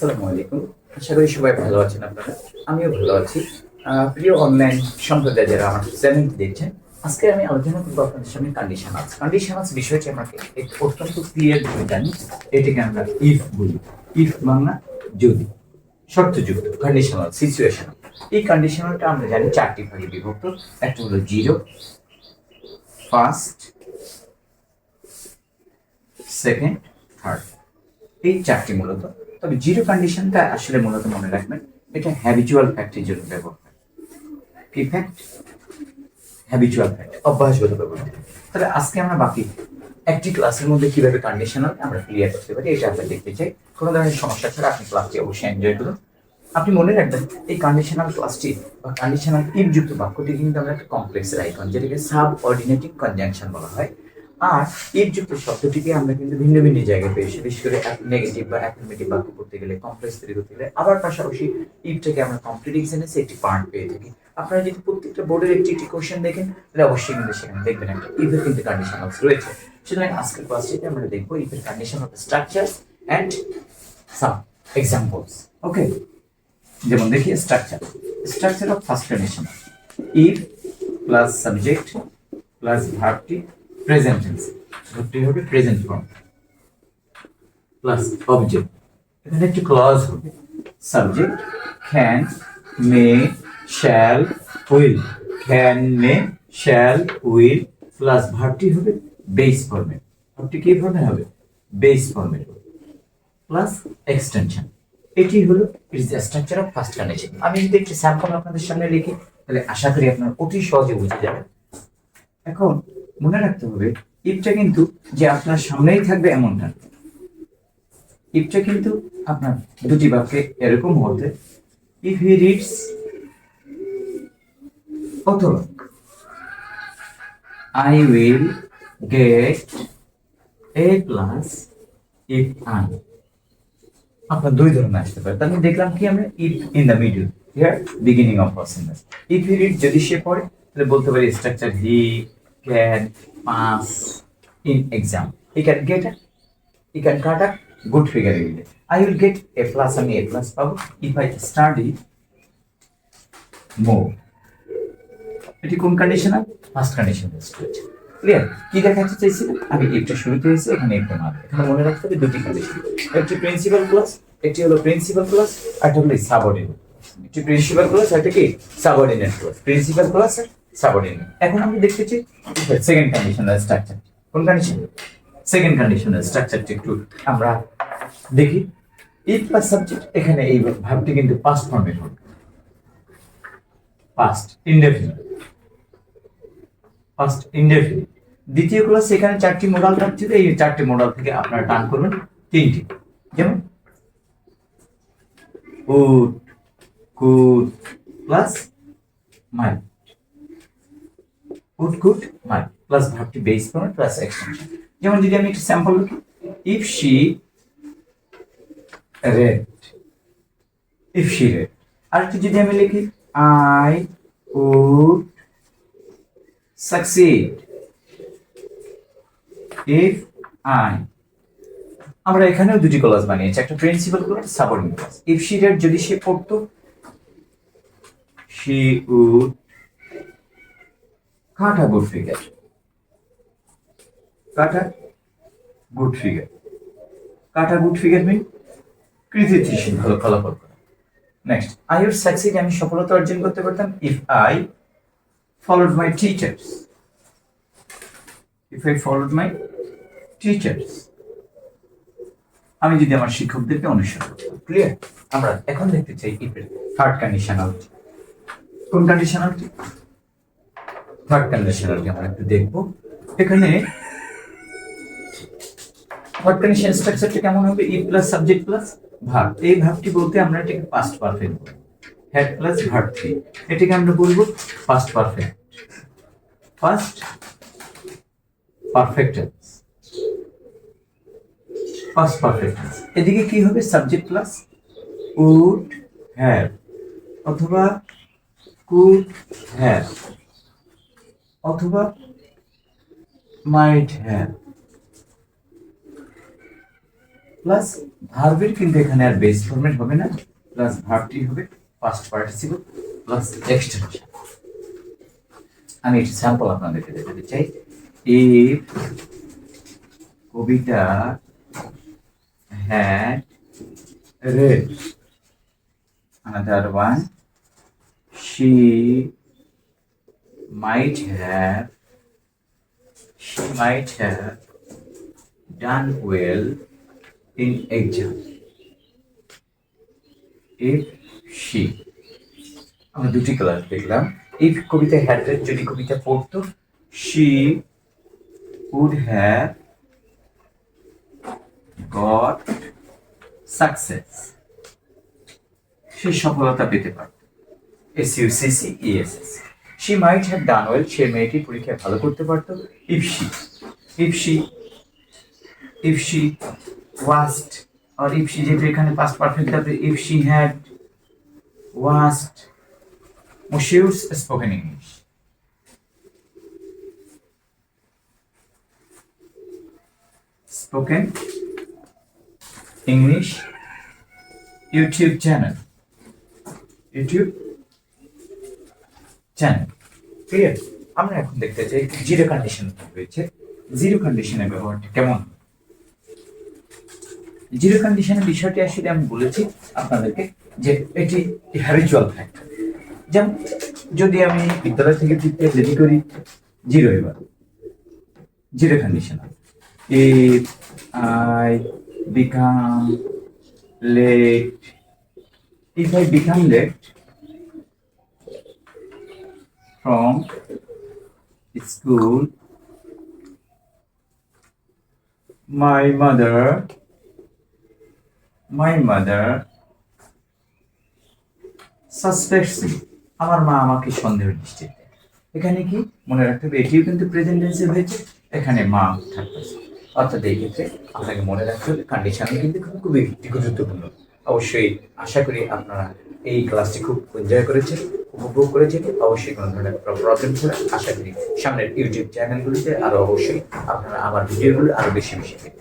আসসালামু আলাইকুম। আশা করি সবাই ভালো আছেন আপনারা। আমিও ভালো আছি। প্রিয় অনলাইন সম্প্রদায় যারা আমার চ্যানেল দেখছেন, আজকে আমি আলোচনা করবো আপনাদের সামনে কন্ডিশনালস। কন্ডিশনালস বিষয়টি আমাকে অত্যন্ত ক্লিয়ার ভাবে জানি। এটাকে আমরা ইফ বলি। ইফ বাংলা যদি, শর্তযুক্ত কন্ডিশনাল সিচুয়েশন। এই কন্ডিশনালটা আমরা জানি চারটি ভাগে বিভক্ত। একটা হলো জিরো, ফার্স্ট, সেকেন্ড, থার্ড। এই চারটি মূলত। তবে জিরো কন্ডিশনটা আসলে মূলত মনে রাখবেন, এটা হ্যাবিচুয়াল ফ্যাক্টের জন্য ব্যবহার হয়। কি ফ্যাক্ট? হ্যাবিচুয়াল ফ্যাক্ট, অভ্যাসগত ব্যবহার। তাহলে আজকে আমরা বাকি একটি ক্লাসের মধ্যে কিভাবে কন্ডিশনাল আমরা ক্লিয়ার করতে পারি এটা আমরা দেখতে চাই। কোনো ধরনের সমস্যা ছাড়া আপনি ক্লাসটি অবশ্যই এনজয় করুন। আপনি মনে রাখবেন এই কন্ডিশনাল ক্লাসটি বা কন্ডিশনাল ইফযুক্ত বাক্যটি কিন্তু আমরা একটা কমপ্লেক্সের আইকন, যেটাকে সাব অর্ডিনেটিং কনজাংশন বলা হয়। আর ইফযুক্ত শব্দটিকে আমরা কিন্তু ভিন্ন ভিন্ন জায়গায় পেয়েছি, বিশেষ করে নেগেটিভ বা অ্যাফার্মেটিভ বাক্য করতে গেলে, কমপ্লেক্স তৈরি করতে গেলে। আবার পাশাপাশি ইফটাকে আমরা কমপ্লিট সেন্টেন্সে একটি পার্ট পেয়ে থাকি। আপনারা যদি প্রত্যেকটা বোর্ডের একটি কোশ্চেন দেখেন, তাহলে অবশ্যই কিন্তু সেখানে দেখবেন একটা ইফের কিন্তু কন্ডিশনালস রয়েছে। সুতরাং আজকের ক্লাসটিতে আমরা দেখবো ইফের conditional structures and some examples. Okay, যেমন দেখি structure of first condition. If plus subject plus ভার্বটি প্রেজেন্ট টেন্স, ভার্বটি হবে প্রেজেন্ট ফর্ম, প্লাস অবজেক্ট। এখানে একটি ক্লজ হবে, subject can, may, shall, will. Can, may, shall, will, plus ভার্বটি হবে বেস ফর্মের। ভার্বটি কি ফর্মে হবে? বেস ফর্মের, প্লাস এক্সটেনশন। এটি হলো it is the structure of first condition. আমি যদি একটি স্যাম্পল আপনাদের সামনে লিখি, তাহলে আশা করি আপনারা অতি সহজে বুঝে যাবেন। এখন মনে রাখতে হবে ইফটা কিন্তু যে আপনার সামনেই থাকবে এমনটা। ইফটা কিন্তু আপনার দুটি বাক্যে এরকম হতে, ইফ হি রিডস অথবা I will get A plus if I. আপনার দুই ধরনের আসতে পারে। তাহলে দেখলাম কি আমরা if in the middle, here beginning of sentence. If he read যদি সে পড়ে, তাহলে বলতে পারি structure he can pass in exam. He can gate he can cut a good figure in it. I will get A plus, আমি এ plus পাবো if I study মোর। এটি কোন conditional? First condition best হয়েছে। ক্লিয়ার? কি দেখাতে চাইছি? আমি একটা শুরুতে হয়েছে, এখানে একটা মার। এখানে মনে রাখতে হবে দুটি কন্ডিশন, একটি প্রিন্সিপাল ক্লজ, একটি হলো প্রিন্সিপাল ক্লজ, আর একটা হলো সাবঅর্ডিনেট। একটি প্রিন্সিপাল ক্লজ, একটা কি সাবঅর্ডিনেট ক্লজ। প্রিন্সিপাল ক্লজ আর সাবঅর্ডিনেট। এখন আমরা দেখতে চাই সেকেন্ড কন্ডিশনাল স্ট্রাকচার। কোন কন্ডিশন? সেকেন্ড কন্ডিশনাল স্ট্রাকচারটি একটু আমরা দেখি। ইফ প্লাস সাবজেক্ট, এখানে এই ভার্বটি কিন্তু পাস্ট ফর্মে হবে, পাস্ট ইনডেফিনিট, পাস্ট ইনডেফিনিট। দ্বিতীয় ক্লাস, এখানে চারটি মডাল থাকছে, এই চারটি মডাল থেকে আপনারা টান করবেন তিনটি। যেমন would, could plus might, would, could, might, plus ভার্বটি বেস ফর্ম প্লাস এক্সটেনশন। যেমন যদি আমি একটা স্যাম্পল লিখি, if she read, if she read. আর একটু যদি আমি লিখি, I would succeed if I। আমরা এখানেও দুটি ক্লজ বানিয়েছি, একটা principal clause, subordinate clause. If she read, যদি সে পড়তো, she would cut a good figure, cut a good figure, cut a good figure mean কৃতিত্বশীল, ভালো ফলাফল করা। নেক্সট, I would succeed, আমি সফলতা অর্জন করতে পারতাম, if I followed my teachers, if I followed my teachers, আমি যদি আমার শিক্ষকদেরকে অনুসরণ করতাম। ক্লিয়ার? আমরা এখন দেখতে চাই ইফের থার্ড কন্ডিশনালটি। কোন কন্ডিশনালটি? থার্ড কন্ডিশনালটি আমরা একটু দেখব। এখানে থার্ড কন্ডিশন স্ট্রাকচারটা কেমন হবে? If plus subject plus verb. এই ভার্বটি বলতে আমরা এটাকে পাস্ট পারফেক্ট বলবো, হ্যাড প্লাস ভার্ব থ্রি। এটাকে আমরা বলবো past perfect, first perfect tense, first perfect tense. এদিকে কি হবে? সাবজেক্ট প্লাস উড হ্যাভ অথবা কুড হ্যাভ অথবা মাইট হ্যাভ, প্লাস ভার্বের কিন্তু এখানে আর বেস ফর্মেট হবে না, প্লাস ভার্বটি হবে পাস্ট পার্টিসিপল প্লাস এক্সটেনশন। আমি একটু স্যাম্পল আপনাদেরকে দেখাতে চাই। If Kavita had read, another one, she might have done well in exam. If she, আমরা দুটি ক্লাস দেখলাম। ইফ কবিতা হ্যাড রেড, যদি কবিতা পড়তো, she would have got success, সে সফলতা পেতে পারত। SUCC ESS, she might have done well, সে মেয়েটি পরীক্ষায় ভালো করতে পারতো। if she watched, or if she, যেহেতু এখানে past perfect হবে, if she had watched Mashiur's spoken English, spoken English YouTube channel, clear? আমরা এখন দেখতে চাই জিরো কন্ডিশন রয়েছে, জিরো কন্ডিশনের ব্যবহারটা কেমন। জিরো কন্ডিশনের বিষয়টি আসলে আমি বলেছি আপনাদেরকে যে এটি হ্যাবিচুয়াল ফ্যাক্টর। যেমন যদি আমি বিদ্যালয় থেকে ফিরতে দেরি করি, জিরো, এবার zero condition. If I become late, from school, my mother suspects me, আমার মা আমাকে সন্দেহ দৃষ্টিতে। এখানে কি মনে রাখতে হবে, এটিও কিন্তু প্রেজেন্ট টেন্সে হয়েছে, এখানে মা থাকতেছে। অর্থাৎ এই ক্ষেত্রে আপনাকে মনে রাখতে হবে কন্ডিশনাল কিন্তু খুবই গুরুত্বপূর্ণ। অবশ্যই আশা করি আপনারা এই ক্লাসটি খুব এনজয় করেছেন, উপভোগ করেছেন। অবশ্যই কোনো ধরনের প্রবলেম ছাড়া আশা করি সামনের ইউটিউব চ্যানেলগুলিতে আরো অবশ্যই আপনারা আমার ভিডিওগুলো আরো বেশি দেখবেন।